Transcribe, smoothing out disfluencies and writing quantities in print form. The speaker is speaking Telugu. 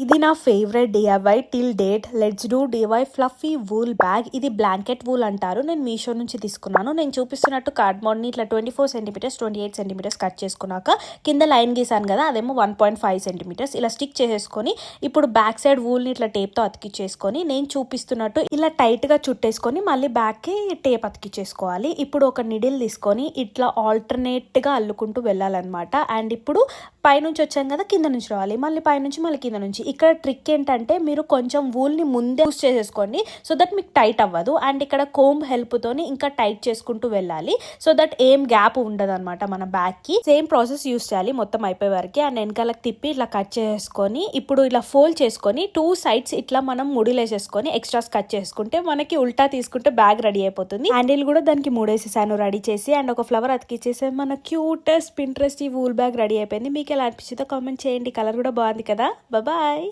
ఇది నా favourite DIY till date. Let's do DIY fluffy wool bag. ఇది బ్లాంకెట్ వూల్ అంటారు. నేను మీషో నుంచి తీసుకున్నాను. నేను చూపిస్తున్నట్టు కార్డ్బోర్డ్ ని ఇట్లా 24 సెంటీమీటర్స్ 28 సెంటీమీటర్స్ కట్ చేసుకున్నాక కింద లైన్ గీసాను కదా, అదేమో 1.5 సెంటీమీటర్స్ ఇలా స్టిక్ చేసేసుకొని ఇప్పుడు బ్యాక్ సైడ్ వూల్ ని ఇట్లా టేప్ తో అతికిచ్చేసుకొని నేను చూపిస్తున్నట్టు ఇలా టైట్ గా చుట్టేసుకొని మళ్ళీ బ్యాక్ కి టేప్ అతికిచ్చేసుకోవాలి. ఇప్పుడు ఒక నిడిల్ తీసుకొని ఇట్లా ఆల్టర్నేట్ గా అల్లుకుంటూ వెళ్ళాలన్నమాట. అండ్ ఇప్పుడు పైనుంచి వచ్చాం కదా, కింద నుంచి రావాలి, మళ్ళీ పైనుంచి మళ్ళీ కింద నుంచి. ఇక్కడ ట్రిక్ ఏంటంటే మీరు కొంచెం వూల్ ని ముందే యూస్ చేసేసుకోండి సో దట్ మీకు టైట్ అవ్వదు. అండ్ ఇక్కడ కోంబ్ హెల్ప్ తోని ఇంకా టైట్ చేసుకుంటూ వెళ్ళాలి సో దట్ ఏం గ్యాప్ ఉండదు అనమాట మన బ్యాక్ కి. సేమ్ ప్రాసెస్ యూస్ చేయాలి మొత్తం అయిపోయే వరకు. అండ్ వెనకాలకు తిప్పి ఇట్లా కట్ చేసుకొని ఇప్పుడు ఇలా ఫోల్డ్ చేసుకొని 2 సైడ్స్ ఇట్లా మనం ముడిలేసేసుకొని ఎక్స్ట్రాస్ కట్ చేసుకుంటే మనకి ఉల్టా తీసుకుంటే బ్యాగ్ రెడీ అయిపోతుంది. హ్యాండిల్ కూడా దానికి మూడేసేసాను రెడీ చేసి. అండ్ ఒక ఫ్లవర్ అతికిచ్చేసి మన క్యూటెస్ట్ పింట్రెస్ట్ ఈ వూల్ బ్యాగ్ రెడీ అయిపోయింది. మీకు ఎలా అనిపించిందో కామెంట్ చేయండి. కలర్ కూడా బాగుంది కదా. బాయ్.